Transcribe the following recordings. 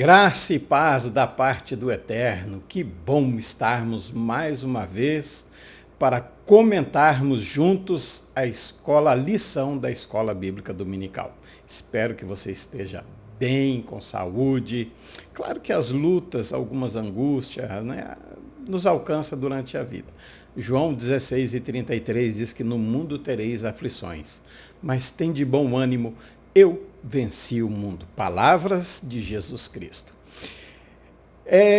Graça e paz da parte do Eterno. Que bom estarmos mais uma vez para comentarmos juntos a lição da Escola Bíblica Dominical. Espero que você esteja bem, com saúde. Claro que as lutas, algumas angústias, nos alcançam durante a vida. João 16:33 diz que no mundo tereis aflições, mas tem de bom ânimo, eu venci o mundo. Palavras de Jesus Cristo.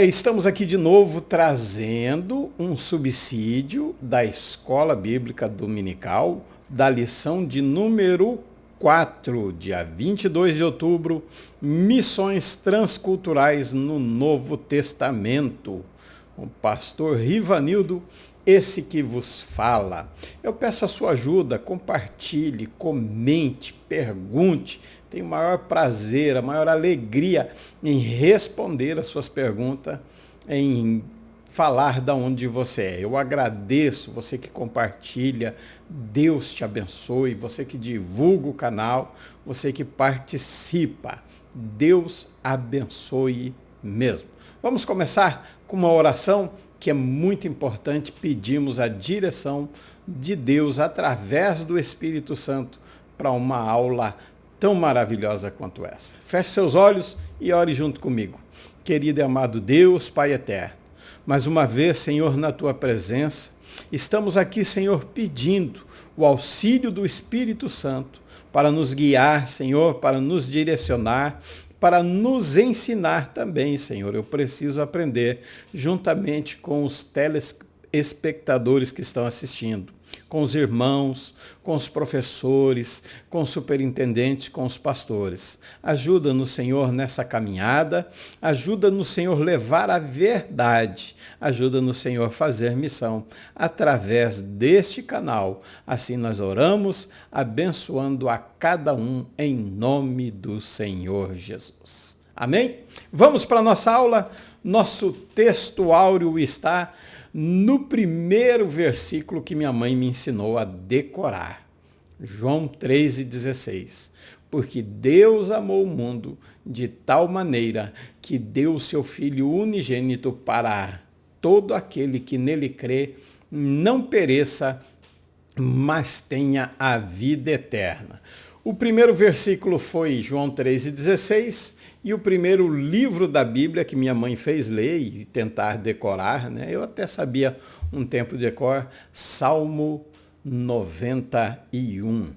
Estamos aqui de novo trazendo um subsídio da Escola Bíblica Dominical, da lição de número 4, dia 22 de outubro, Missões Transculturais no Novo Testamento. O pastor Rivanildo, esse que vos fala. Eu peço a sua ajuda, compartilhe, comente, pergunte. Tenho o maior prazer, a maior alegria em responder as suas perguntas, em falar de onde você é. Eu agradeço você que compartilha, Deus te abençoe, você que divulga o canal, você que participa. Deus abençoe mesmo. Vamos começar com uma oração que é muito importante. Pedimos a direção de Deus através do Espírito Santo para uma aula tão maravilhosa quanto essa. Feche seus olhos e ore junto comigo. Querido e amado Deus, Pai eterno, mais uma vez, Senhor, na tua presença, estamos aqui, Senhor, pedindo o auxílio do Espírito Santo para nos guiar, Senhor, para nos direcionar, para nos ensinar também, Senhor. Eu preciso aprender juntamente com os telespectadores que estão assistindo, com os irmãos, com os professores, com os superintendentes, com os pastores. Ajuda-nos, Senhor, nessa caminhada, ajuda-nos, Senhor, levar a verdade, ajuda-nos, Senhor, fazer missão através deste canal. Assim nós oramos, abençoando a cada um em nome do Senhor Jesus. Amém? Vamos para a nossa aula. Nosso texto áureo está no primeiro versículo que minha mãe me ensinou a decorar. João 3:16. Porque Deus amou o mundo de tal maneira que deu o seu Filho unigênito para todo aquele que nele crê não pereça, mas tenha a vida eterna. O primeiro versículo foi João 3:16. E o primeiro livro da Bíblia que minha mãe fez ler e tentar decorar, eu até sabia um tempo de decor, Salmo 91.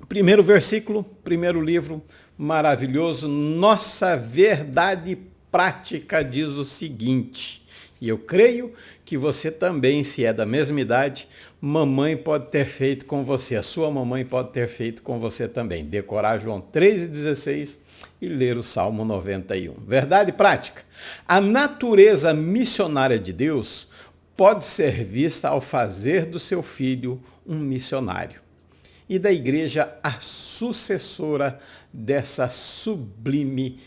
Primeiro versículo, primeiro livro maravilhoso, nossa verdade prática diz o seguinte, e eu creio que você também, se é da mesma idade, mamãe pode ter feito com você, a sua mamãe pode ter feito com você também. Decorar João 3:16 e ler o Salmo 91. Verdade prática. A natureza missionária de Deus pode ser vista ao fazer do seu filho um missionário e da igreja a sucessora dessa sublime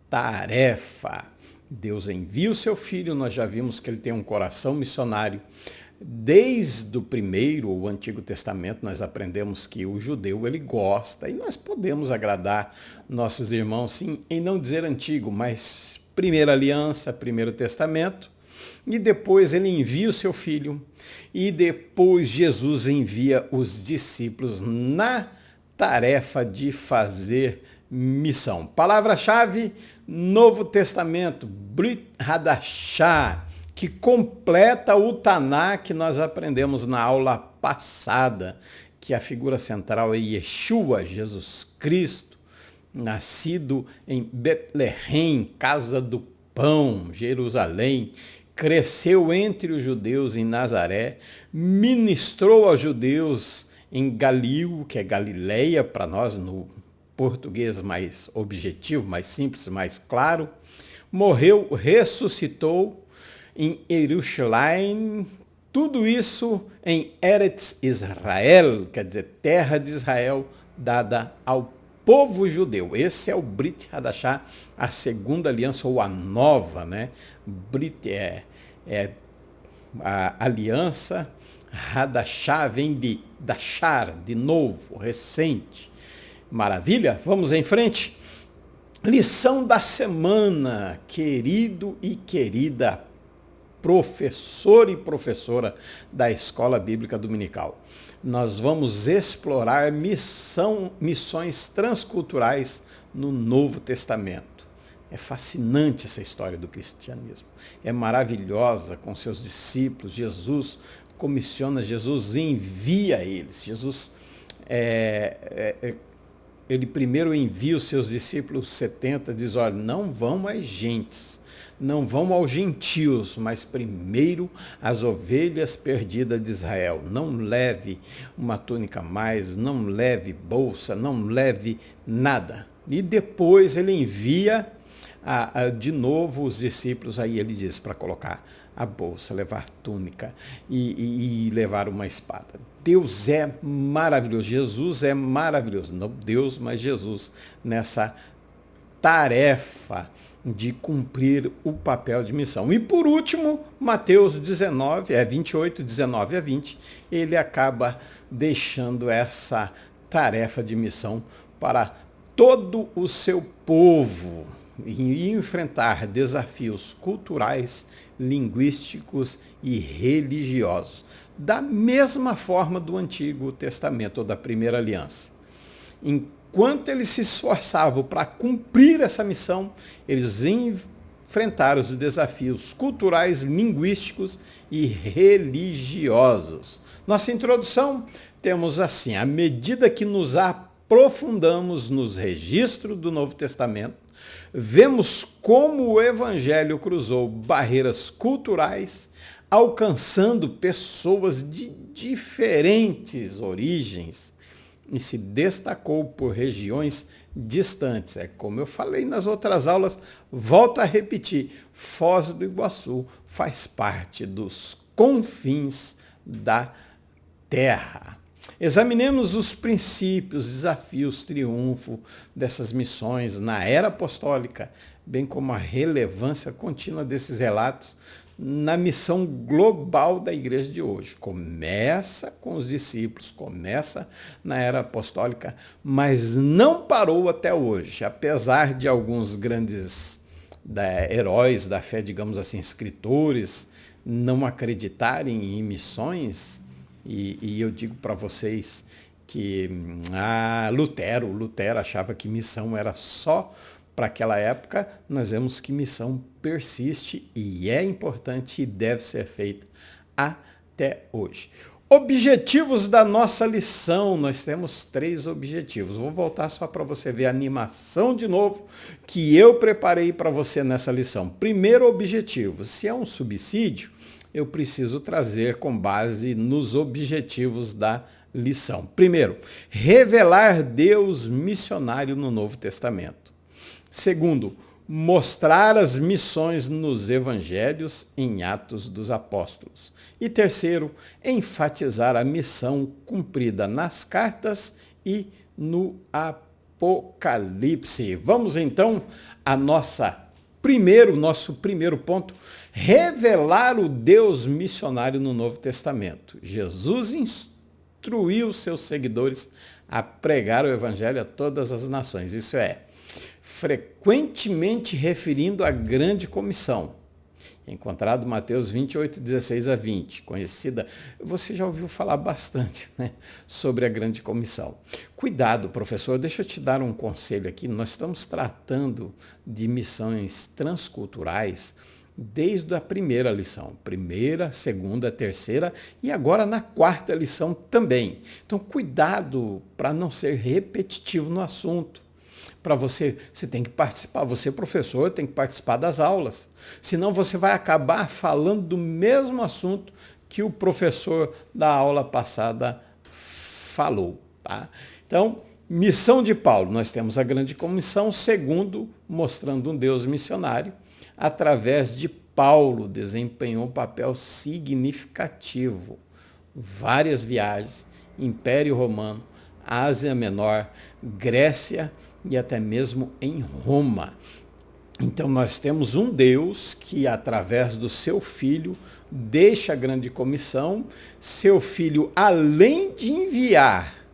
tarefa. Deus envia o seu filho, nós já vimos que ele tem um coração missionário. Desde o primeiro ou Antigo Testamento, nós aprendemos que o judeu, ele gosta, e nós podemos agradar nossos irmãos, sim, em não dizer antigo, mas primeira aliança, primeiro testamento, e depois ele envia o seu filho, e depois Jesus envia os discípulos na tarefa de fazer missão. Palavra-chave, Novo Testamento, Brit Hadashah, que completa o Taná que nós aprendemos na aula passada, que a figura central é Yeshua, Jesus Cristo, nascido em Betlehem, casa do pão, Jerusalém, cresceu entre os judeus em Nazaré, ministrou aos judeus em Galil, que é Galileia para nós no português mais objetivo, mais simples, mais claro, morreu, ressuscitou em Jerusalém, tudo isso em Eretz Israel, quer dizer, terra de Israel, dada ao povo judeu. Esse é o Brit Hadashah, a segunda aliança, ou a nova, Brit é a aliança, Hadashah vem de Dashar, de novo, recente. Maravilha? Vamos em frente? Lição da semana, querido e querida professor e professora da Escola Bíblica Dominical. Nós vamos explorar missões transculturais no Novo Testamento. É fascinante essa história do cristianismo. É maravilhosa com seus discípulos. Jesus comissiona, Jesus envia eles. Jesus ele primeiro envia os seus discípulos 70, diz, olha, não vão às gentes, não vão aos gentios, mas primeiro as ovelhas perdidas de Israel. Não leve uma túnica a mais, não leve bolsa, não leve nada. E depois ele envia de novo os discípulos, aí ele diz para colocar a bolsa, levar túnica e levar uma espada. Deus é maravilhoso, Jesus é maravilhoso, não Deus, mas Jesus, nessa tarefa de cumprir o papel de missão. E por último, Mateus 28, 19 a 20, ele acaba deixando essa tarefa de missão para todo o seu povo e enfrentar desafios culturais, linguísticos e religiosos, da mesma forma do Antigo Testamento, ou da Primeira Aliança. Enquanto eles se esforçavam para cumprir essa missão, eles enfrentaram os desafios culturais, linguísticos e religiosos. Nossa introdução temos assim: à medida que nos aprofundamos nos registros do Novo Testamento, vemos como o Evangelho cruzou barreiras culturais, alcançando pessoas de diferentes origens e se destacou por regiões distantes. É como eu falei nas outras aulas, volto a repetir, Foz do Iguaçu faz parte dos confins da terra. Examinemos os princípios, desafios, triunfo dessas missões na era apostólica, bem como a relevância contínua desses relatos na missão global da igreja de hoje. Começa com os discípulos, começa na era apostólica, mas não parou até hoje, apesar de alguns grandes heróis da fé, digamos assim, escritores, não acreditarem em missões. E eu digo para vocês que Lutero achava que missão era só para aquela época. Nós vemos que missão persiste e é importante e deve ser feita até hoje. Objetivos da nossa lição, nós temos 3 objetivos. Vou voltar só para você ver a animação de novo que eu preparei para você nessa lição. Primeiro objetivo, se é um subsídio, eu preciso trazer com base nos objetivos da lição. Primeiro, revelar Deus missionário no Novo Testamento. Segundo, mostrar as missões nos evangelhos em Atos dos Apóstolos. E terceiro, enfatizar a missão cumprida nas cartas e no Apocalipse. Vamos então a nosso primeiro ponto, revelar o Deus missionário no Novo Testamento. Jesus instruiu seus seguidores a pregar o evangelho a todas as nações. Isso é, frequentemente referindo à grande comissão. Encontrado Mateus 28, 16 a 20, conhecida, você já ouviu falar bastante, né, sobre a grande comissão. Cuidado, professor, deixa eu te dar um conselho aqui. Nós estamos tratando de missões transculturais desde a primeira lição. Primeira, segunda, terceira e agora na 4ª lição também. Então, cuidado para não ser repetitivo no assunto. Para você tem que participar, você professor tem que participar das aulas, senão você vai acabar falando do mesmo assunto que o professor da aula passada falou. Tá? Então, missão de Paulo, nós temos a grande comissão. Segundo, mostrando um Deus missionário, através de Paulo desempenhou um papel significativo. Várias viagens, Império Romano, Ásia Menor, Grécia e até mesmo em Roma. Então nós temos um Deus que, através do seu Filho, deixa a grande comissão. Seu Filho, além de enviar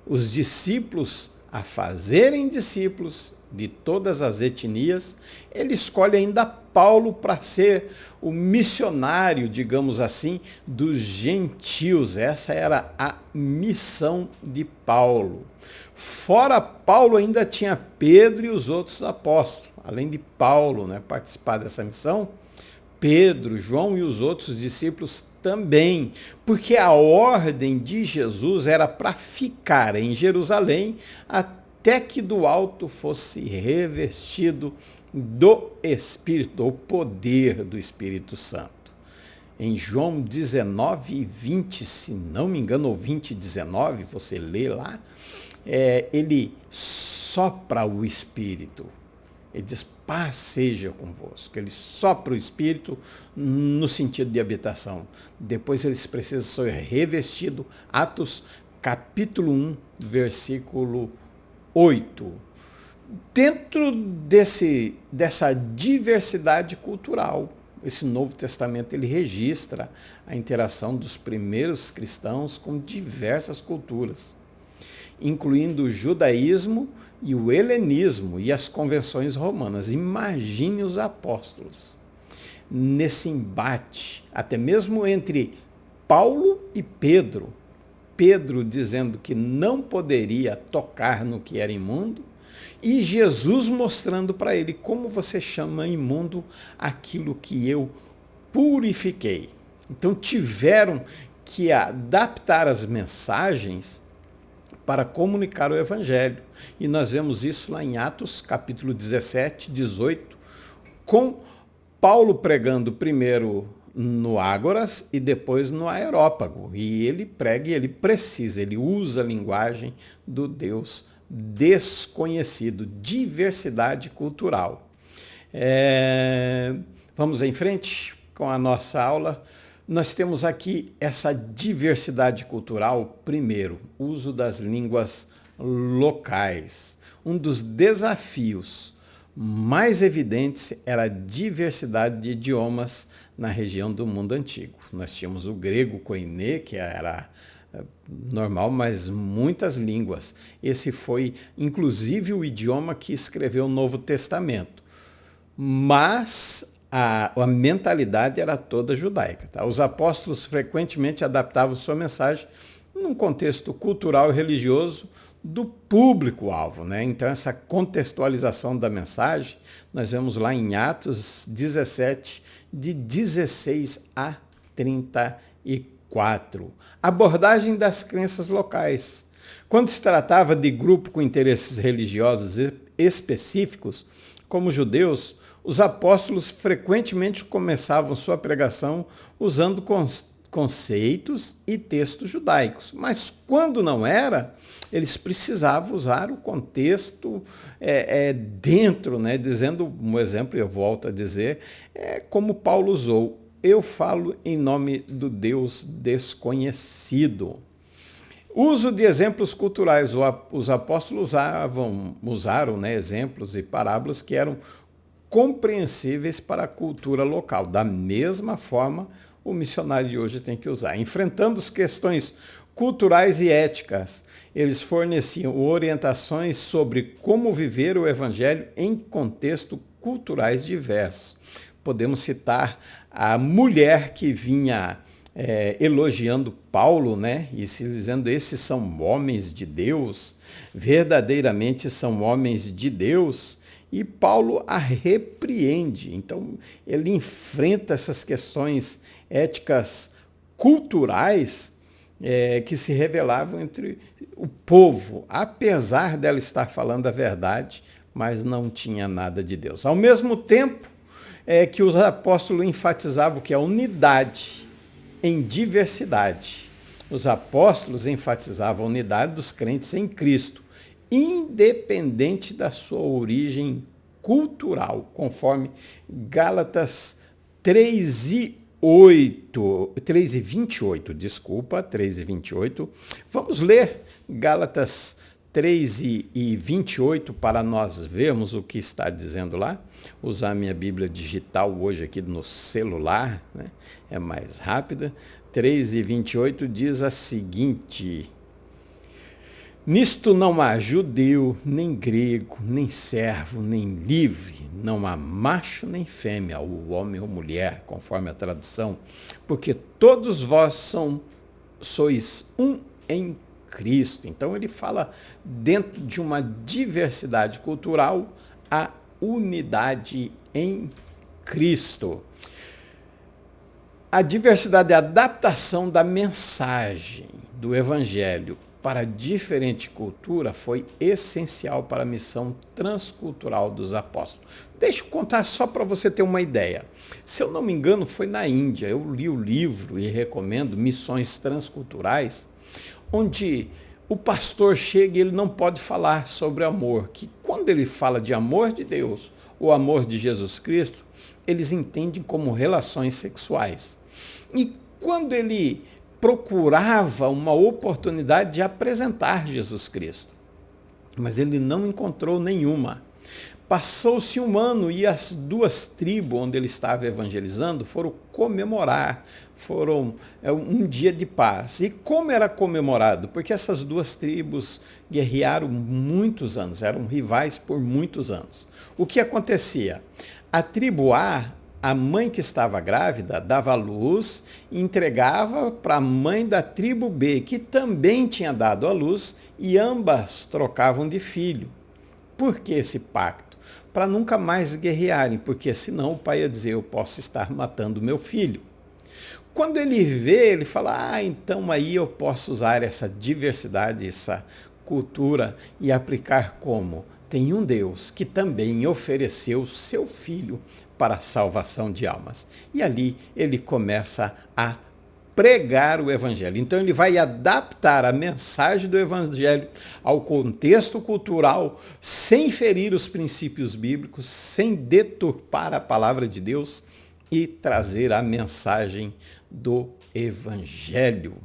os discípulos a fazerem discípulos, de todas as etnias, ele escolhe ainda Paulo para ser o missionário, digamos assim, dos gentios. Essa era a missão de Paulo. Fora Paulo, ainda tinha Pedro e os outros apóstolos. Além de Paulo, né, participar dessa missão, Pedro, João e os outros discípulos também, porque a ordem de Jesus era para ficar em Jerusalém até que do alto fosse revestido do Espírito, do poder do Espírito Santo. Em João 19, 20, se não me engano, ou 20, 19, você lê lá, ele sopra o Espírito. Ele diz, paz seja convosco. Ele sopra o Espírito no sentido de habitação. Depois eles precisam ser revestidos. Atos capítulo 1, versículo 8. Dentro dessa diversidade cultural, esse Novo Testamento ele registra a interação dos primeiros cristãos com diversas culturas, incluindo o judaísmo e o helenismo e as convenções romanas. Imagine os apóstolos nesse embate, até mesmo entre Paulo e Pedro. Pedro dizendo que não poderia tocar no que era imundo, e Jesus mostrando para ele como você chama imundo aquilo que eu purifiquei. Então tiveram que adaptar as mensagens para comunicar o Evangelho. E nós vemos isso lá em Atos, capítulo 17, 18, com Paulo pregando primeiro no Ágoras e depois no Areópago. E ele prega e ele precisa, ele usa a linguagem do Deus desconhecido, diversidade cultural. Vamos em frente com a nossa aula. Nós temos aqui essa diversidade cultural. Primeiro, uso das línguas locais. Um dos desafios mais evidentes era a diversidade de idiomas na região do mundo antigo. Nós tínhamos o grego koiné, que era normal, mas muitas línguas. Esse foi, inclusive, o idioma que escreveu o Novo Testamento. Mas a mentalidade era toda judaica. Tá? Os apóstolos frequentemente adaptavam sua mensagem num contexto cultural e religioso do público-alvo, né? Então, essa contextualização da mensagem, nós vemos lá em Atos 17, de 16 a 34. Abordagem das crenças locais. Quando se tratava de grupo com interesses religiosos específicos, como judeus, os apóstolos frequentemente começavam sua pregação usando conceitos e textos judaicos. Mas quando não era, eles precisavam usar o contexto dentro, né? Dizendo um exemplo, eu volto a dizer, como Paulo usou, eu falo em nome do Deus desconhecido. Uso de exemplos culturais. Os apóstolos usaram, né, exemplos e parábolas que eram compreensíveis para a cultura local. Da mesma forma, o missionário de hoje tem que usar. Enfrentando as questões culturais e éticas, eles forneciam orientações sobre como viver o evangelho em contextos culturais diversos. Podemos citar a mulher que vinha elogiando Paulo, né? E se dizendo, esses são homens de Deus, verdadeiramente são homens de Deus. E Paulo a repreende. Então, ele enfrenta essas questões éticas culturais que se revelavam entre o povo, apesar dela estar falando a verdade, mas não tinha nada de Deus. Ao mesmo tempo que os apóstolos enfatizavam que a unidade em diversidade. Os apóstolos enfatizavam a unidade dos crentes em Cristo, independente da sua origem cultural, conforme Gálatas 3 e 28, desculpa, 3 e 28. Vamos ler Gálatas 3 e 28 para nós vermos o que está dizendo lá. Usar minha Bíblia digital hoje aqui no celular, né? É mais rápida. 3 e 28 diz a seguinte: Nisto não há judeu, nem grego, nem servo, nem livre, não há macho nem fêmea, ou homem ou mulher, conforme a tradução, porque todos vós sois um em Cristo. Então ele fala dentro de uma diversidade cultural, a unidade em Cristo. A diversidade é a adaptação da mensagem do Evangelho para diferente cultura foi essencial para a missão transcultural dos apóstolos. Deixa eu contar só para você ter uma ideia. Se eu não me engano, foi na Índia. Eu li o livro e recomendo Missões Transculturais, onde o pastor chega e ele não pode falar sobre amor, que quando ele fala de amor de Deus, o amor de Jesus Cristo, eles entendem como relações sexuais. E quando ele procurava uma oportunidade de apresentar Jesus Cristo, mas ele não encontrou nenhuma. Passou-se um ano e as duas tribos onde ele estava evangelizando foram comemorar, foram um dia de paz. E como era comemorado? Porque essas duas tribos guerrearam muitos anos, eram rivais por muitos anos. O que acontecia? A tribo A mãe que estava grávida dava à luz e entregava para a mãe da tribo B, que também tinha dado à luz, e ambas trocavam de filho. Por que esse pacto? Para nunca mais guerrearem, porque senão o pai ia dizer, eu posso estar matando meu filho. Quando ele vê, ele fala, então aí eu posso usar essa diversidade, essa cultura e aplicar como? Tem um Deus que também ofereceu seu filho para a salvação de almas. E ali ele começa a pregar o evangelho. Então ele vai adaptar a mensagem do evangelho ao contexto cultural, sem ferir os princípios bíblicos, sem deturpar a palavra de Deus e trazer a mensagem do evangelho.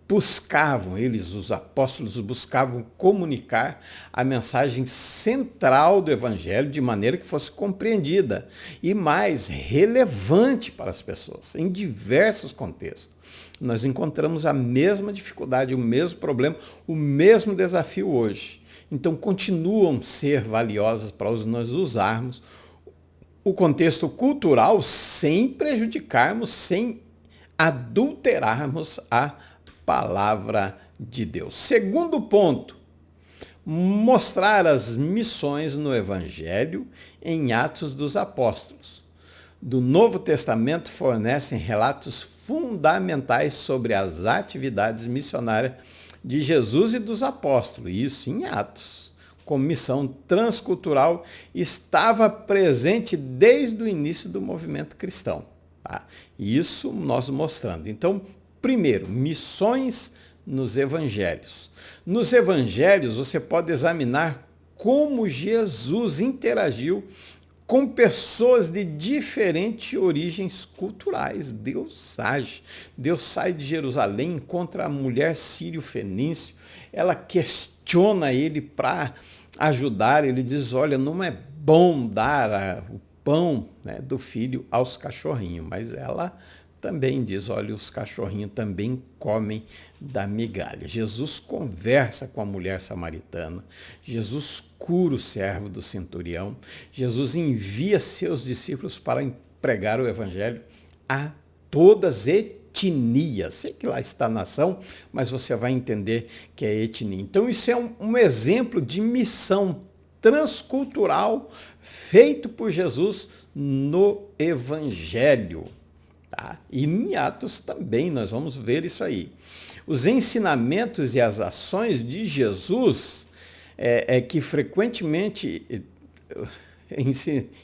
Os apóstolos buscavam comunicar a mensagem central do evangelho de maneira que fosse compreendida e mais relevante para as pessoas, em diversos contextos. Nós encontramos a mesma dificuldade, o mesmo problema, o mesmo desafio hoje. Então, continuam a ser valiosas para nós usarmos o contexto cultural sem prejudicarmos, sem adulterarmos a palavra de Deus. Segundo ponto, mostrar as missões no Evangelho em Atos dos Apóstolos. Do Novo Testamento fornecem relatos fundamentais sobre as atividades missionárias de Jesus e dos apóstolos, isso em Atos. Como missão transcultural, estava presente desde o início do movimento cristão. Tá? Isso nós mostrando. Então, primeiro, missões nos evangelhos. Nos evangelhos, você pode examinar como Jesus interagiu com pessoas de diferentes origens culturais. Deus age. Deus sai de Jerusalém, encontra a mulher sírio-fenício, ela questiona ele para ajudar, ele diz, olha, não é bom dar o pão, né, do filho aos cachorrinhos, mas ela também diz, olha, os cachorrinhos também comem da migalha. Jesus conversa com a mulher samaritana, Jesus cura o servo do centurião, Jesus envia seus discípulos para pregar o evangelho a todas as etnias. Sei que lá está a nação, mas você vai entender que é etnia. Então isso é um exemplo de missão transcultural feito por Jesus no evangelho. Tá? E em Atos também nós vamos ver isso aí. Os ensinamentos e as ações de Jesus que frequentemente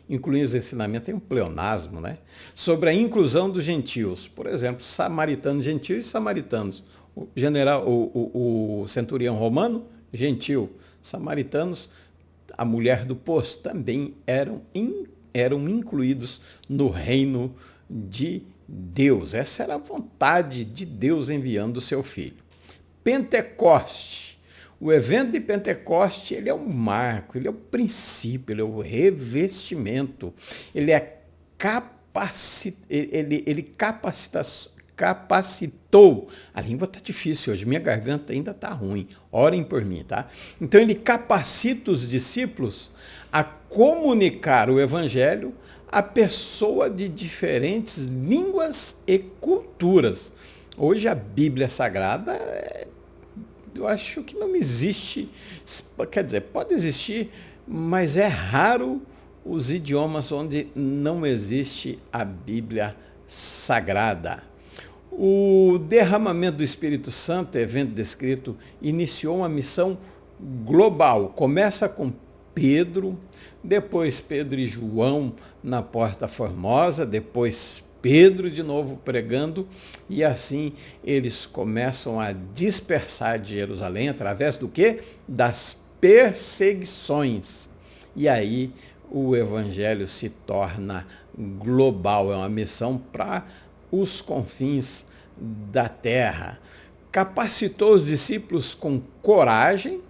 incluem os ensinamentos, tem um pleonasmo, né? Sobre a inclusão dos gentios. Por exemplo, samaritanos, gentios e samaritanos. O centurião romano, gentil. Samaritanos, a mulher do poço, também eram incluídos no reino de Deus. Essa era a vontade de Deus enviando o seu filho. Pentecoste. O evento de Pentecoste, ele é um marco, ele é o princípio, ele é o revestimento, ele capacitou. A língua está difícil hoje, minha garganta ainda está ruim. Orem por mim, tá? Então ele capacita os discípulos a comunicar o evangelho a pessoa de diferentes línguas e culturas. Hoje a Bíblia Sagrada, eu acho que não existe, quer dizer, pode existir, mas é raro os idiomas onde não existe a Bíblia Sagrada. O derramamento do Espírito Santo, evento descrito, iniciou uma missão global. Começa com Pedro, depois Pedro e João na Porta Formosa, depois Pedro de novo pregando, e assim eles começam a dispersar de Jerusalém através do quê? Das perseguições. E aí o evangelho se torna global, é uma missão para os confins da terra. Capacitou os discípulos com coragem,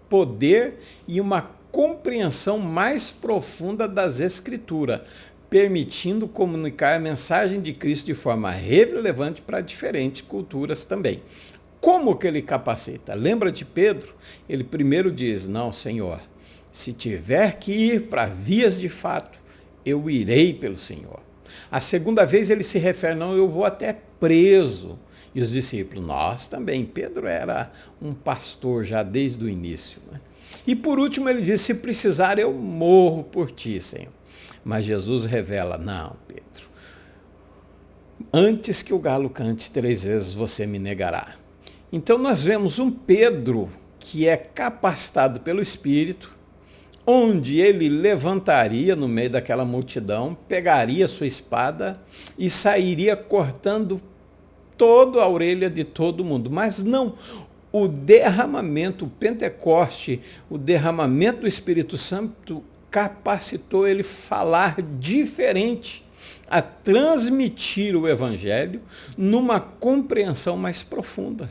poder e uma compreensão mais profunda das Escrituras, permitindo comunicar a mensagem de Cristo de forma relevante para diferentes culturas também. Como que ele capacita? Lembra de Pedro? Ele primeiro diz, não, Senhor, se tiver que ir para vias de fato, eu irei pelo Senhor. A segunda vez ele se refere, não, eu vou até preso. E os discípulos, nós também. Pedro era um pastor já desde o início, né? E por último ele diz, se precisar eu morro por ti, Senhor. Mas Jesus revela, não, Pedro, antes que o galo cante 3 vezes você me negará. Então nós vemos um Pedro que é capacitado pelo Espírito, onde ele levantaria no meio daquela multidão, pegaria sua espada e sairia cortando toda a orelha de todo mundo. Mas não, o derramamento, o Pentecoste, o derramamento do Espírito Santo capacitou ele a falar diferente, a transmitir o evangelho numa compreensão mais profunda.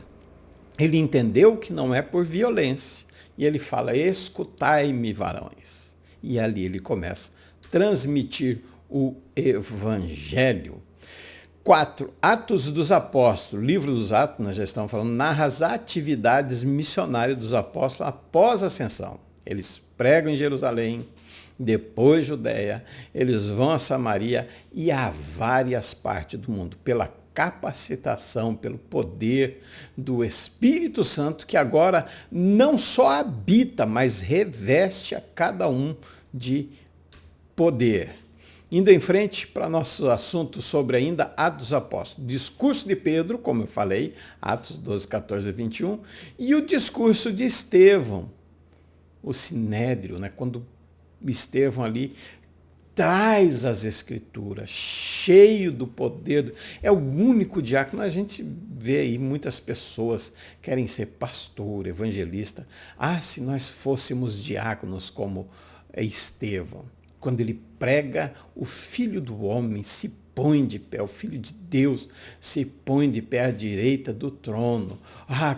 Ele entendeu que não é por violência. E ele fala, escutai-me, varões. E ali ele começa a transmitir o evangelho. 4. Atos dos Apóstolos. Livro dos Atos, nós já estamos falando, narra as atividades missionárias dos apóstolos após a ascensão. Eles pregam em Jerusalém, depois Judeia, eles vão a Samaria e a várias partes do mundo, pela capacitação, pelo poder do Espírito Santo, que agora não só habita, mas reveste a cada um de poder. Indo em frente para nosso assunto sobre ainda Atos dos Apóstolos. Discurso de Pedro, como eu falei, Atos 12, 14 e 21, e o discurso de Estevão, o Sinédrio, né? Quando Estevão ali traz as Escrituras, cheio do poder. É o único diácono. A gente vê aí muitas pessoas querem ser pastor, evangelista. Ah, se nós fôssemos diáconos como Estevão. Quando ele prega, o Filho do Homem se põe de pé, o Filho de Deus se põe de pé à direita do trono. Ah,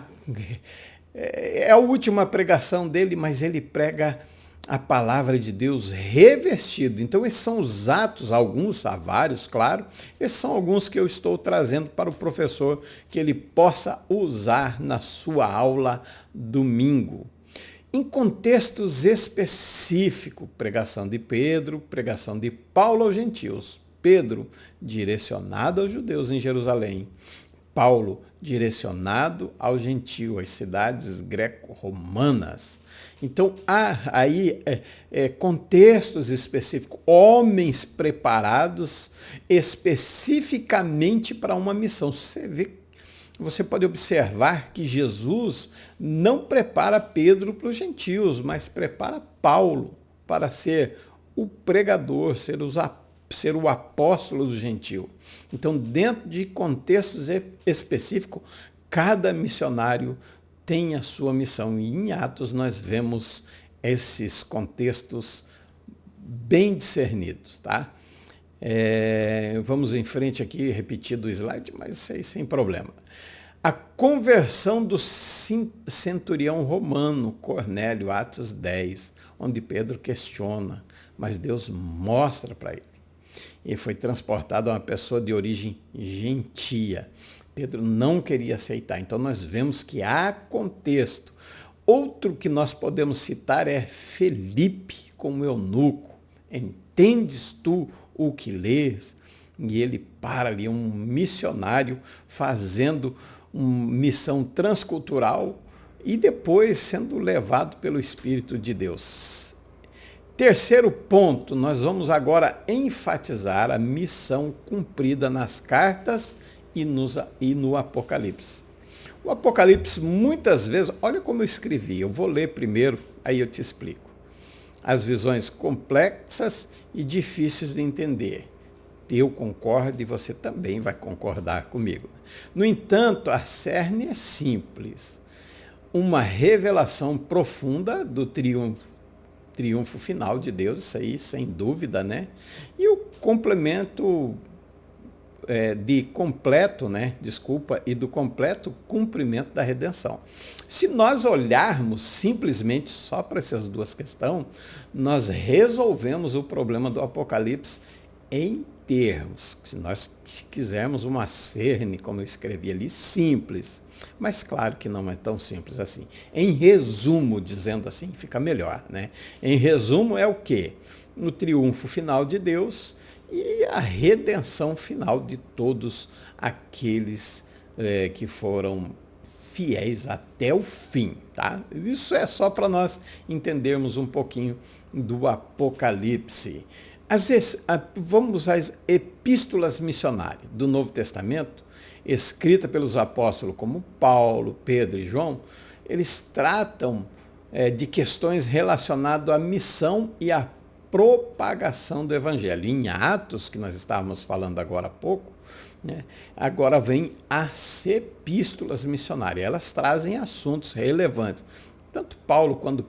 é a última pregação dele, mas ele prega a palavra de Deus revestido. Então esses são os atos, alguns, há vários, claro, esses são alguns que eu estou trazendo para o professor, que ele possa usar na sua aula domingo. Em contextos específicos, pregação de Pedro, pregação de Paulo aos gentios. Pedro, direcionado aos judeus em Jerusalém. Paulo, direcionado aos gentios, às cidades greco-romanas. Então, há aí contextos específicos, homens preparados especificamente para uma missão. Você pode observar que Jesus não prepara Pedro para os gentios, mas prepara Paulo para ser o pregador, ser o apóstolo do gentio. Então, dentro de contextos específicos, cada missionário tem a sua missão. E em Atos nós vemos esses contextos bem discernidos, tá? Vamos em frente aqui, repetido o slide, mas sem problema. A conversão do centurião romano, Cornélio, Atos 10, onde Pedro questiona, mas Deus mostra para ele. e foi transportado a uma pessoa de origem gentia. Pedro não queria aceitar. Então nós vemos que há contexto. Outro que nós podemos citar é Felipe, como eunuco. Entendes tu o que lês? E ele para ali, um missionário fazendo uma missão transcultural e depois sendo levado pelo Espírito de Deus. Terceiro ponto, nós vamos agora enfatizar a missão cumprida nas cartas e no Apocalipse. O Apocalipse, muitas vezes, olha como eu escrevi, eu vou ler primeiro, aí eu te explico. As visões complexas e difíceis de entender. Eu concordo e você também vai concordar comigo. No entanto, a cerne é simples. Uma revelação profunda do triunfo final de Deus, isso aí sem dúvida, né? E o complemento e do completo cumprimento da redenção. Se nós olharmos simplesmente só para essas duas questões, nós resolvemos o problema do Apocalipse em termos. Se nós quisermos uma cerne, como eu escrevi ali, simples, mas claro que não é tão simples assim. Em resumo, dizendo assim, fica melhor, né? Em resumo é o quê? O triunfo final de Deus e a redenção final de todos aqueles que foram fiéis até o fim, tá? Isso é só para nós entendermos um pouquinho do Apocalipse. Vamos às epístolas missionárias do Novo Testamento, escrita pelos apóstolos como Paulo, Pedro e João. Eles tratam de questões relacionadas à missão e à propagação do Evangelho. Em Atos, que nós estávamos falando agora há pouco, né, agora vem as epístolas missionárias. Elas trazem assuntos relevantes. Tanto Paulo quanto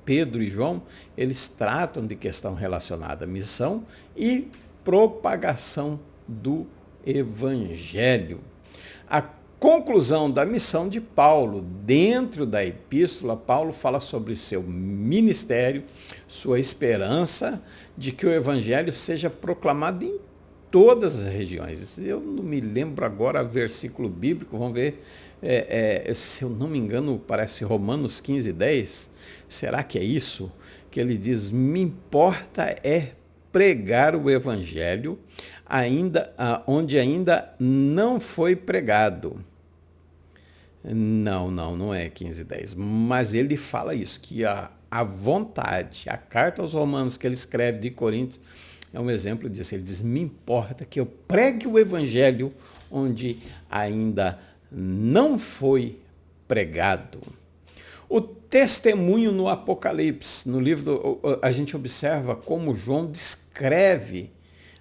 Pedro e João, eles tratam de questão relacionada à missão e propagação do Evangelho. A conclusão da missão de Paulo, dentro da epístola, Paulo fala sobre seu ministério, sua esperança de que o Evangelho seja proclamado em todas as regiões. Eu não me lembro agora o versículo bíblico, vamos ver. Se eu não me engano, parece Romanos 15:10. Será que é isso? Que ele diz, me importa é pregar o Evangelho onde ainda não foi pregado. Não é 15:10. Mas ele fala isso, que a vontade, a carta aos Romanos que ele escreve de Coríntios, é um exemplo disso. Ele diz, me importa que eu pregue o Evangelho onde ainda não foi pregado. O testemunho no Apocalipse, no livro, a gente observa como João descreve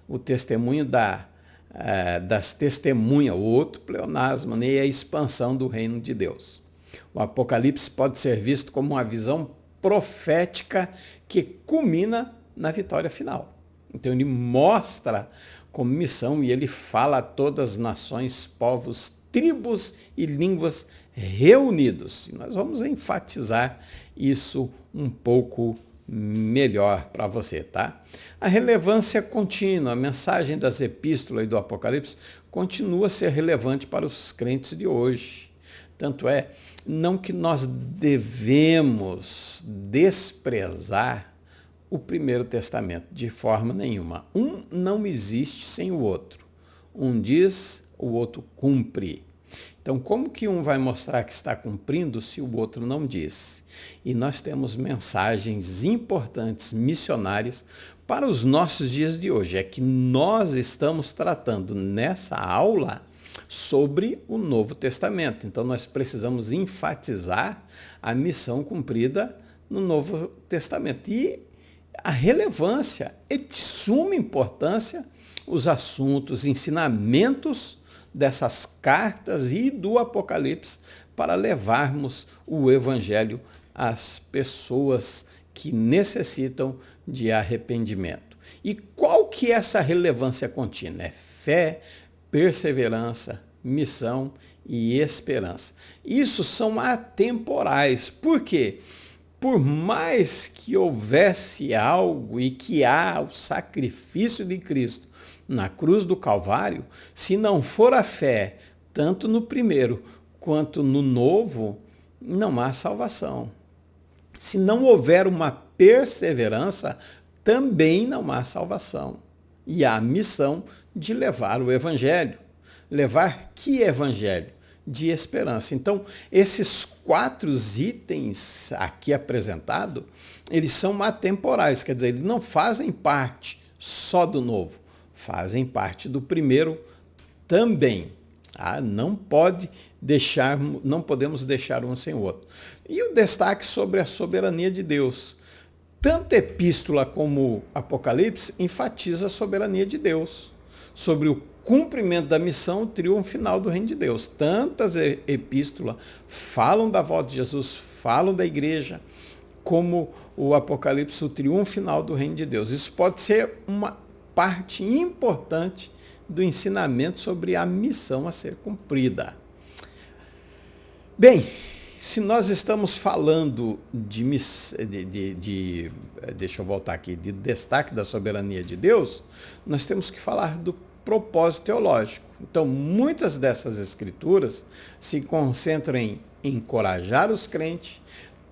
o testemunho das testemunhas, o outro pleonasmo, né, e a expansão do reino de Deus. O Apocalipse pode ser visto como uma visão profética que culmina na vitória final. Então ele mostra como missão e ele fala a todas as nações, povos, tribos e línguas reunidos. E nós vamos enfatizar isso um pouco melhor para você, tá? A relevância contínua, a mensagem das epístolas e do Apocalipse continua a ser relevante para os crentes de hoje. Tanto é, não que nós devemos desprezar o Primeiro Testamento de forma nenhuma. Um não existe sem o outro. Um diz, o outro cumpre. Então, como que um vai mostrar que está cumprindo se o outro não diz? E nós temos mensagens importantes, missionárias, para os nossos dias de hoje. É que nós estamos tratando nessa aula sobre o Novo Testamento. Então, nós precisamos enfatizar a missão cumprida no Novo Testamento. E a relevância é de suma importância os assuntos, ensinamentos dessas cartas e do Apocalipse para levarmos o Evangelho às pessoas que necessitam de arrependimento. E qual que é essa relevância contínua? É fé, perseverança, missão e esperança. Isso são atemporais. Por quê? por mais que houvesse algo e que há o sacrifício de Cristo na cruz do Calvário, se não for a fé, tanto no primeiro quanto no novo, não há salvação. Se não houver uma perseverança, também não há salvação. E há a missão de levar o evangelho. Levar que evangelho? De esperança. Então, esses 4 itens aqui apresentados, eles são atemporais, quer dizer, eles não fazem parte só do novo, fazem parte do primeiro também. Não podemos deixar um sem o outro. E o destaque sobre a soberania de Deus. Tanto Epístola como Apocalipse enfatiza a soberania de Deus sobre o cumprimento da missão, o triunfo final do reino de Deus. Tantas epístolas falam da volta de Jesus, falam da igreja, como o Apocalipse, o triunfo final do reino de Deus. Isso pode ser uma parte importante do ensinamento sobre a missão a ser cumprida. Bem, se nós estamos falando deixa eu voltar aqui, de destaque da soberania de Deus, nós temos que falar do propósito teológico. Então, muitas dessas escrituras se concentram em encorajar os crentes,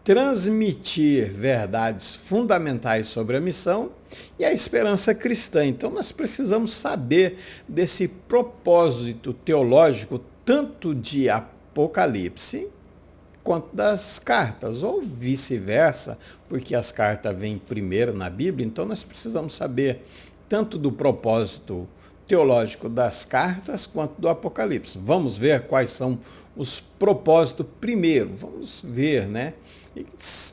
transmitir verdades fundamentais sobre a missão e a esperança cristã. Então, nós precisamos saber desse propósito teológico, tanto de Apocalipse quanto das cartas, ou vice-versa, porque as cartas vêm primeiro na Bíblia, então nós precisamos saber tanto do propósito teológico das cartas quanto do Apocalipse. Vamos ver quais são os propósitos primeiro, vamos ver, né?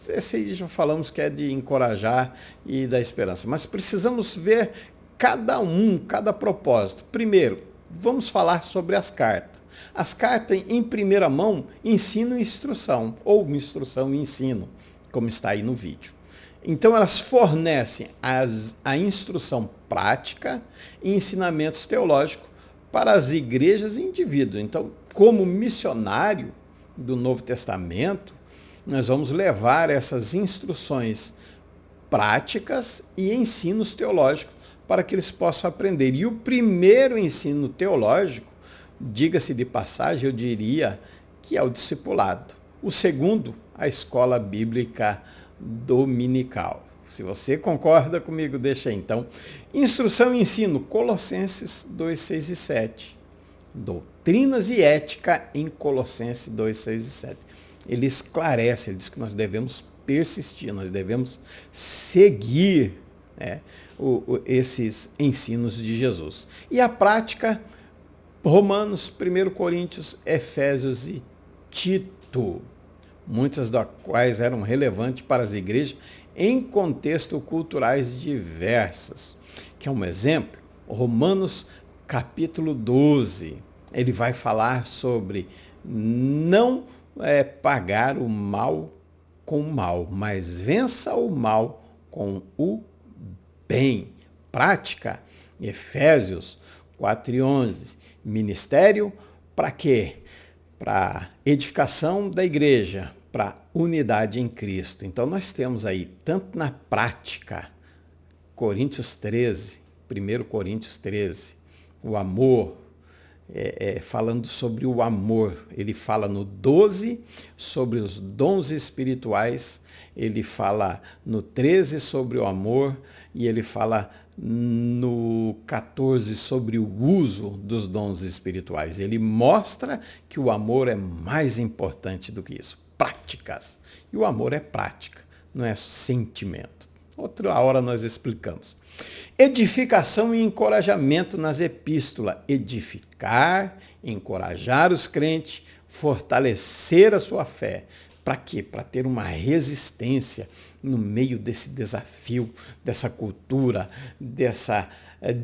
Esse aí já falamos que é de encorajar e da esperança, mas precisamos ver cada propósito. Primeiro, vamos falar sobre as cartas. As cartas, em primeira mão, ensinam e instrução, ou instrução e ensino, como está aí no vídeo. Então, elas fornecem a instrução prática e ensinamentos teológicos para as igrejas e indivíduos. Então, como missionário do Novo Testamento, nós vamos levar essas instruções práticas e ensinos teológicos para que eles possam aprender. E o primeiro ensino teológico, diga-se de passagem, eu diria que é o discipulado. O segundo, a escola bíblica dominical. Se você concorda comigo, deixa aí. Então, instrução e ensino, Colossenses 2, 6 e 7. Doutrinas e ética em Colossenses 2, 6 e 7. Ele esclarece, ele diz que nós devemos persistir, nós devemos seguir esses ensinos de Jesus. E a prática, Romanos, 1 Coríntios, Efésios e Tito, muitas das quais eram relevantes para as igrejas em contextos culturais diversos. Que é um exemplo, Romanos capítulo 12, ele vai falar sobre não pagar o mal com o mal, mas vença o mal com o bem. Prática, Efésios 4 e 11, ministério para quê? Para edificação da igreja, para unidade em Cristo. Então nós temos aí, tanto na prática, Coríntios 13, 1 Coríntios 13, o amor, falando sobre o amor. Ele fala no 12 sobre os dons espirituais, ele fala no 13 sobre o amor e ele fala no 14 sobre o uso dos dons espirituais. Ele mostra que o amor é mais importante do que isso. Práticas. E o amor é prática, não é sentimento. Outra hora nós explicamos. Edificação e encorajamento nas epístolas. Edificar, encorajar os crentes, fortalecer a sua fé. Para quê? Para ter uma resistência no meio desse desafio, dessa cultura, dessa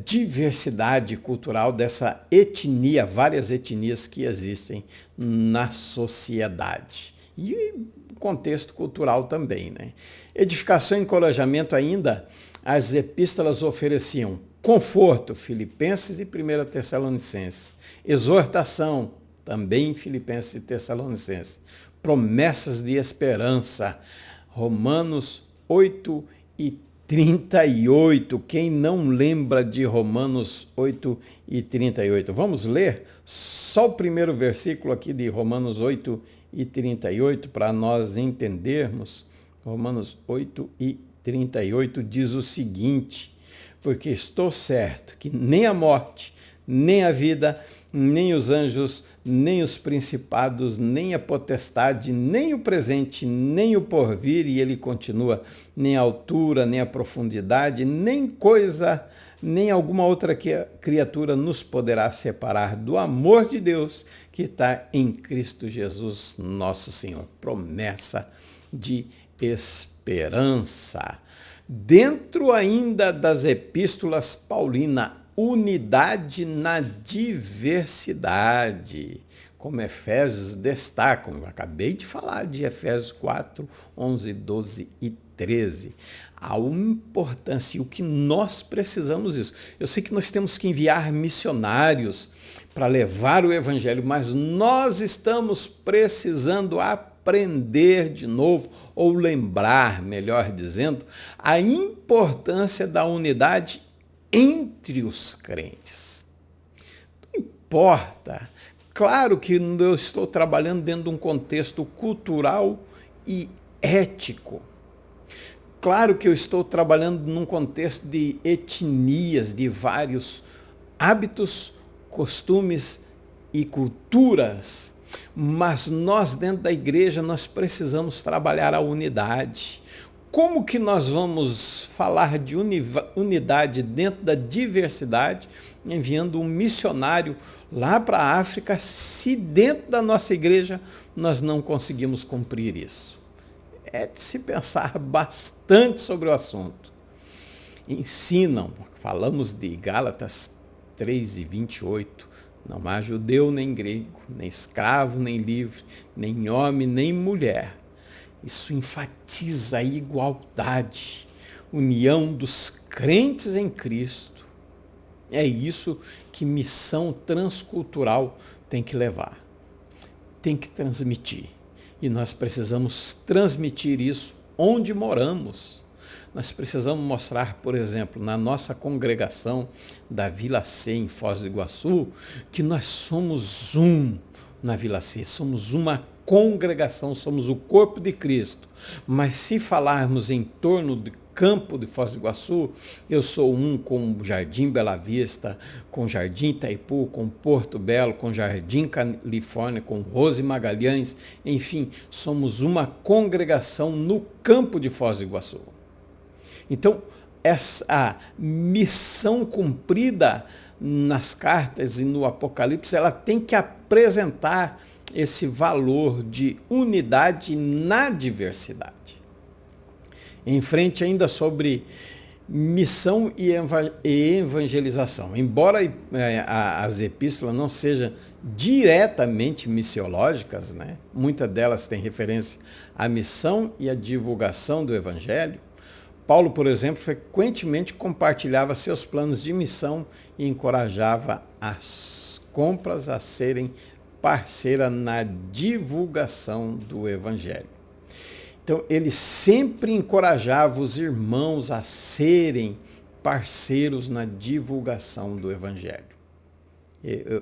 diversidade cultural, dessa etnia, várias etnias que existem na sociedade. E contexto cultural também, né? Edificação e encorajamento ainda, as epístolas ofereciam conforto, Filipenses e 1 Tessalonicenses. Exortação, também Filipenses e Tessalonicenses. Promessas de esperança, Romanos 8 e 38. Quem não lembra de Romanos 8 e 38? Vamos ler só o primeiro versículo aqui de Romanos 8 e 38 para nós entendermos. Romanos 8 e 38 diz o seguinte: porque estou certo que nem a morte, nem a vida, nem os anjos, nem os principados, nem a potestade, nem o presente, nem o porvir, e ele continua, nem a altura, nem a profundidade, nem coisa, nem alguma outra criatura nos poderá separar do amor de Deus que está em Cristo Jesus, nosso Senhor. Promessa de esperança. Dentro ainda das epístolas paulinas, unidade na diversidade, como Efésios destacam. Eu acabei de falar de Efésios 4, 11, 12 e 13. A importância e o que nós precisamos disso. Eu sei que nós temos que enviar missionários para levar o evangelho, mas nós estamos precisando aprender de novo, ou lembrar, melhor dizendo, a importância da unidade entre os crentes. Não importa. Claro que eu estou trabalhando dentro de um contexto cultural e ético. Claro que eu estou trabalhando num contexto de etnias, de vários hábitos, costumes e culturas. Mas nós, dentro da igreja, nós precisamos trabalhar a unidade. Como que nós vamos falar de unidade dentro da diversidade, enviando um missionário lá para a África, se dentro da nossa igreja nós não conseguimos cumprir isso? É de se pensar bastante sobre o assunto. Ensinam, falamos de Gálatas 3 e 28, não há judeu nem grego, nem escravo nem livre, nem homem nem mulher. Isso enfatiza a igualdade, união dos crentes em Cristo. É isso que missão transcultural tem que levar, tem que transmitir. E nós precisamos transmitir isso onde moramos. Nós precisamos mostrar, por exemplo, na nossa congregação da Vila C, em Foz do Iguaçu, que nós somos um na Vila C, somos uma congregação, somos o corpo de Cristo. Mas se falarmos em torno do campo de Foz do Iguaçu, eu sou um com o Jardim Bela Vista, com o Jardim Itaipu, com Porto Belo, com o Jardim Califórnia, com Rose Magalhães, enfim, somos uma congregação no campo de Foz do Iguaçu. Então, essa missão cumprida nas cartas e no Apocalipse, ela tem que apresentar esse valor de unidade na diversidade. Em frente ainda sobre missão e evangelização. Embora as epístolas não sejam diretamente missiológicas, né? Muitas delas têm referência à missão e à divulgação do evangelho, Paulo, por exemplo, frequentemente compartilhava seus planos de missão e encorajava as compras a serem parceira na divulgação do evangelho. Então, ele sempre encorajava os irmãos a serem parceiros na divulgação do evangelho.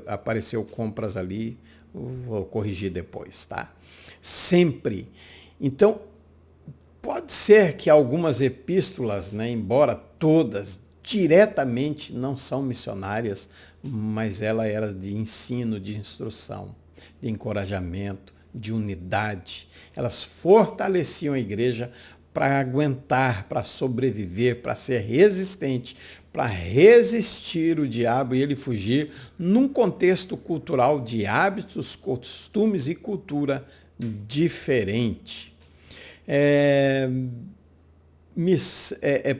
Apareceu compras ali, vou corrigir depois, tá? Sempre. Então, pode ser que algumas epístolas, né, embora todas diretamente não são missionárias, mas ela era de ensino, de instrução, de encorajamento, de unidade. Elas fortaleciam a igreja para aguentar, para sobreviver, para ser resistente, para resistir o diabo e ele fugir num contexto cultural de hábitos, costumes e cultura diferente.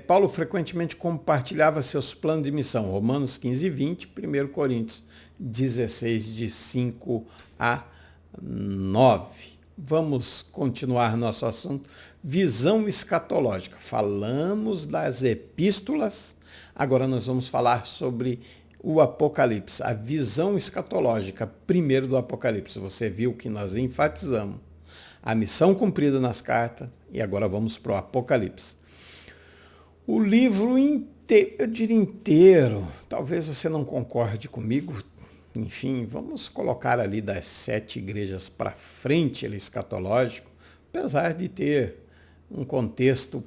Paulo frequentemente compartilhava seus planos de missão. Romanos 15 e 20, 1 Coríntios 16, de 5 a 9. Vamos continuar nosso assunto. Visão escatológica. Falamos das epístolas, agora nós vamos falar sobre o Apocalipse. A visão escatológica, primeiro do Apocalipse. Você viu que nós enfatizamos a missão cumprida nas cartas, e agora vamos para o Apocalipse. O livro inteiro, eu diria inteiro, talvez você não concorde comigo, enfim, vamos colocar ali das 7 igrejas para frente, ele escatológico, apesar de ter um contexto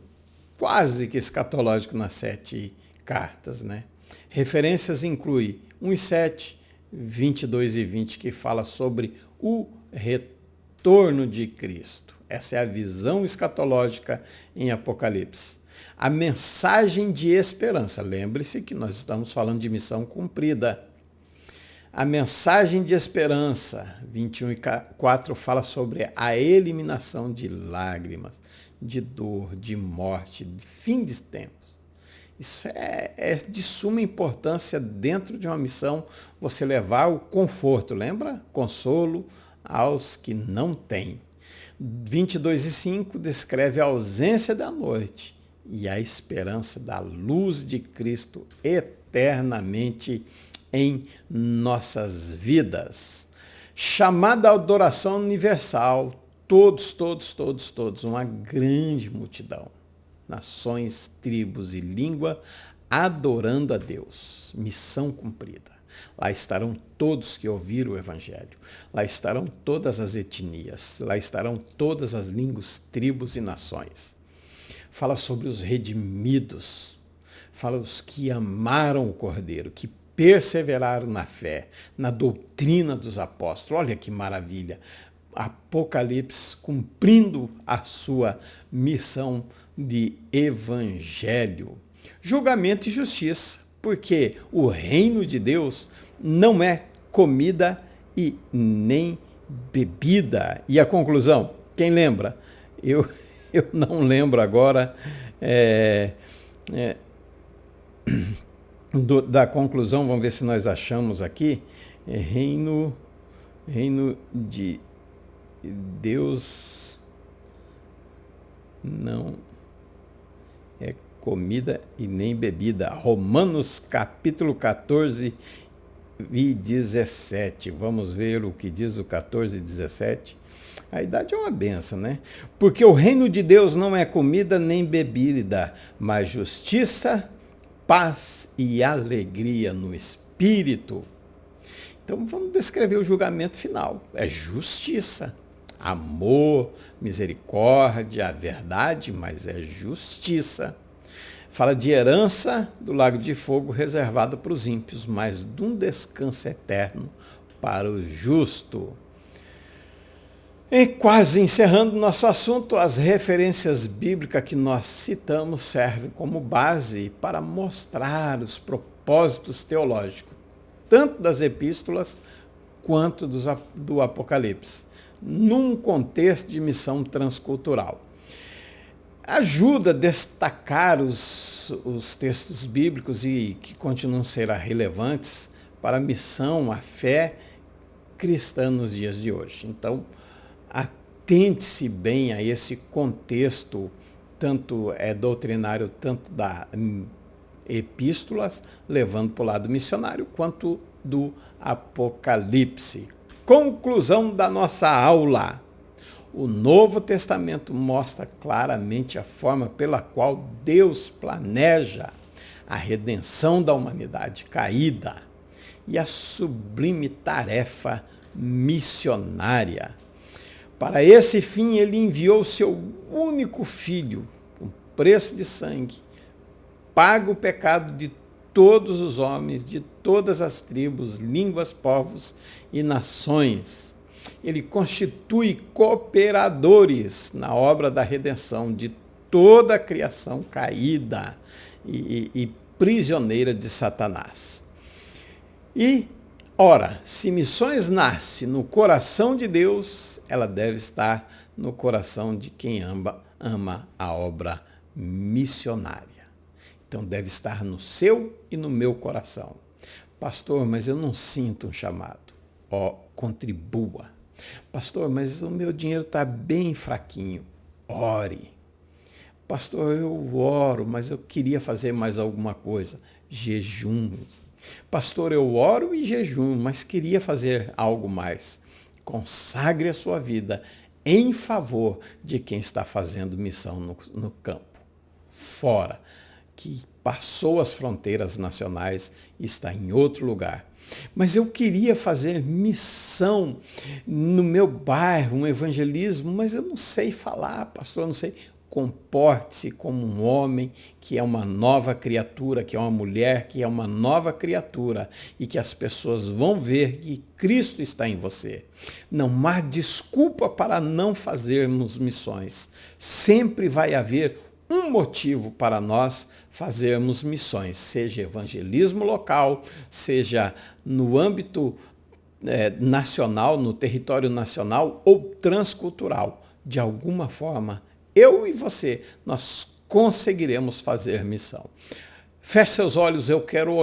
quase que escatológico nas 7 cartas, né? Referências inclui 1 e 7, 22 e 20, que fala sobre o retorno de Cristo. Essa é a visão escatológica em Apocalipse. A mensagem de esperança. Lembre-se que nós estamos falando de missão cumprida. A mensagem de esperança, 21 e 4, fala sobre a eliminação de lágrimas, de dor, de morte, de fim de tempos. Isso é de suma importância dentro de uma missão, você levar o conforto, lembra? Consolo aos que não têm. 22 e 5 descreve a ausência da noite e a esperança da luz de Cristo eternamente em nossas vidas. Chamada à adoração universal, todos, uma grande multidão, nações, tribos e língua, adorando a Deus. Missão cumprida. Lá estarão todos que ouviram o Evangelho. Lá estarão todas as etnias. Lá estarão todas as línguas, tribos e nações. Fala sobre os redimidos. Fala os que amaram o Cordeiro, que perseveraram na fé, na doutrina dos apóstolos. Olha que maravilha. Apocalipse cumprindo a sua missão de evangelho. Julgamento e justiça, porque o reino de Deus não é comida e nem bebida. E a conclusão, quem lembra? Eu não lembro agora da conclusão, vamos ver se nós achamos aqui. Reino de Deus não é comida e nem bebida. Romanos capítulo 14 e 17. Vamos ver o que diz o 14 e 17. A idade é uma benção, né? Porque o reino de Deus não é comida nem bebida, mas justiça, paz e alegria no Espírito. Então vamos descrever o julgamento final. É justiça, amor, misericórdia, a verdade, mas é justiça. Fala de herança do lago de fogo reservado para os ímpios, mas de um descanso eterno para o justo. E quase encerrando nosso assunto, as referências bíblicas que nós citamos servem como base para mostrar os propósitos teológicos, tanto das epístolas quanto do Apocalipse, num contexto de missão transcultural. Ajuda a destacar os textos bíblicos e que continuam a ser relevantes para a missão, a fé cristã nos dias de hoje. Então, atente-se bem a esse contexto, tanto doutrinário, tanto da epístolas, levando para o lado missionário, quanto do Apocalipse. Conclusão da nossa aula. O Novo Testamento mostra claramente a forma pela qual Deus planeja a redenção da humanidade caída e a sublime tarefa missionária. Para esse fim, ele enviou seu único filho, com preço de sangue, paga o pecado de todos os homens, de todas as tribos, línguas, povos e nações. Ele constitui cooperadores na obra da redenção de toda a criação caída e prisioneira de Satanás. E, ora, se missões nasce no coração de Deus, ela deve estar no coração de quem ama a obra missionária. Então deve estar no seu e no meu coração. Pastor, mas eu não sinto um chamado. Contribua. Pastor, mas o meu dinheiro está bem fraquinho. Ore. Pastor, eu oro, mas eu queria fazer mais alguma coisa. Jejum. Pastor, eu oro e jejum, mas queria fazer algo mais. Consagre a sua vida em favor de quem está fazendo missão no campo, fora, que passou as fronteiras nacionais e está em outro lugar. Mas eu queria fazer missão no meu bairro, um evangelismo, mas eu não sei falar, pastor, eu não sei. Comporte-se como um homem que é uma nova criatura, que é uma mulher que é uma nova criatura e que as pessoas vão ver que Cristo está em você. Não há desculpa para não fazermos missões. Sempre vai haver um motivo para nós fazermos missões, seja evangelismo local, seja no âmbito nacional, no território nacional ou transcultural. De alguma forma, eu e você, nós conseguiremos fazer missão. Feche seus olhos, eu quero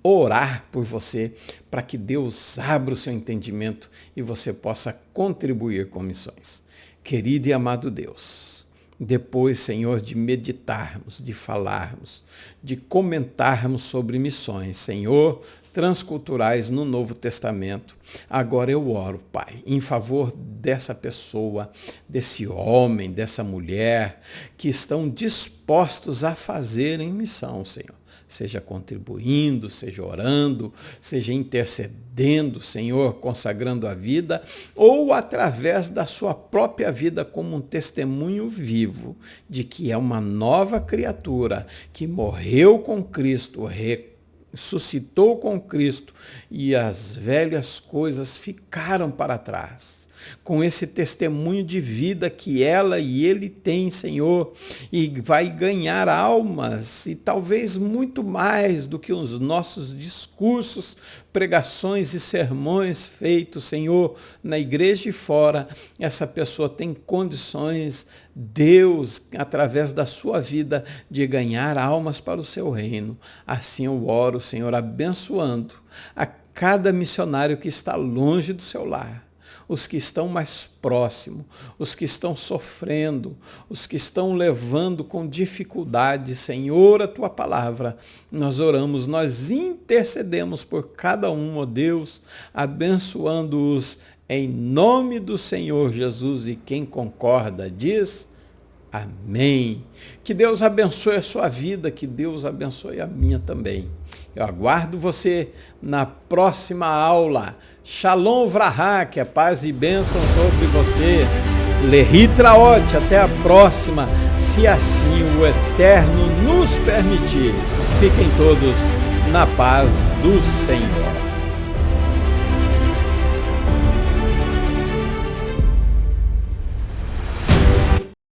orar por você, para que Deus abra o seu entendimento e você possa contribuir com missões. Querido e amado Deus, depois, Senhor, de meditarmos, de falarmos, de comentarmos sobre missões, Senhor, transculturais no Novo Testamento, agora eu oro, Pai, em favor dessa pessoa, desse homem, dessa mulher, que estão dispostos a fazerem missão, Senhor. Seja contribuindo, seja orando, seja intercedendo, Senhor, consagrando a vida, ou através da sua própria vida como um testemunho vivo de que é uma nova criatura, que morreu com Cristo, ressuscitou com Cristo e as velhas coisas ficaram para trás. Com esse testemunho de vida que ela e ele têm, Senhor, e vai ganhar almas, e talvez muito mais do que os nossos discursos, pregações e sermões feitos, Senhor, na igreja e fora, essa pessoa tem condições, Deus, através da sua vida, de ganhar almas para o seu reino. Assim eu oro, Senhor, abençoando a cada missionário que está longe do seu lar, os que estão mais próximos, os que estão sofrendo, os que estão levando com dificuldade, Senhor, a tua palavra. Nós oramos, nós intercedemos por cada um, ó Deus, abençoando-os em nome do Senhor Jesus. E quem concorda diz amém. Que Deus abençoe a sua vida, que Deus abençoe a minha também. Eu aguardo você na próxima aula. Shalom Vrahá, que é paz e bênção sobre você. Lehitraot, até a próxima, se assim o Eterno nos permitir. Fiquem todos na paz do Senhor.